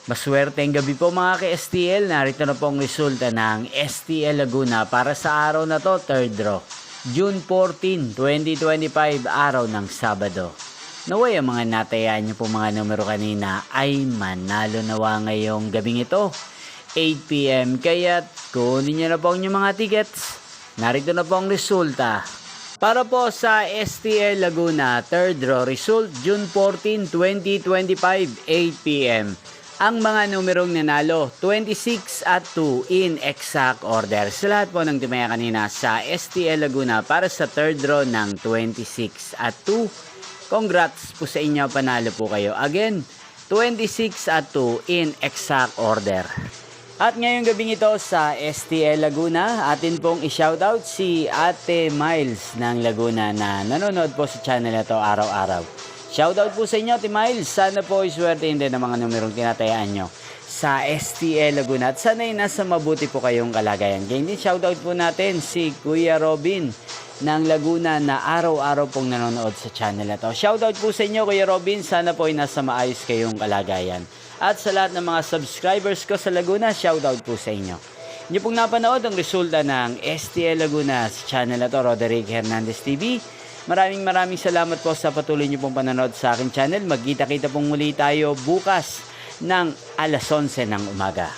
Maswerteng gabi po mga ka-STL. Narito na po ang resulta ng STL Laguna para sa araw na to, third draw. June 14, 2025, araw ng Sabado. Naway ang mga natayaan nyo po mga numero kanina ay manalo nawa ngayong gabing ito, 8 PM. Kaya kunin nyo na po ang inyong mga tickets. Narito na po ang resulta. Para po sa STL Laguna, third draw result, June 14, 2025, 8 PM. Ang mga numerong nanalo, 26 at 2 in exact order. Sa lahat po ng tumaya kanina sa STL Laguna para sa third draw ng 26 at 2. Congrats po sa inyo, panalo po kayo. Again, 26 at 2 in exact order. At ngayong gabing ito sa STL Laguna, atin pong i-shoutout si Ate Miles ng Laguna na nanonood po sa channel na to araw-araw. Shoutout po sa inyo, Ate Miles. Sana po iswertein din ang mga numerong tinatayaan nyo sa STL Laguna. At sana ay nasa mabuti po kayong kalagayan. Ganyan din, shoutout po natin si Kuya Robin ng Laguna na araw-araw pong nanonood sa channel na to. Shoutout po sa inyo, Kuya Robin. Sana po ay nasa maayos kayong kalagayan. At sa lahat ng mga subscribers ko sa Laguna, shoutout po sa inyo. Hindi pong napanood ang resulta ng STL Laguna sa channel na to, Roderick Hernandez TV. Maraming salamat po sa patuloy niyo pong panonood sa aking channel. Magkita-kita pong muli tayo bukas ng alas 11 ng umaga.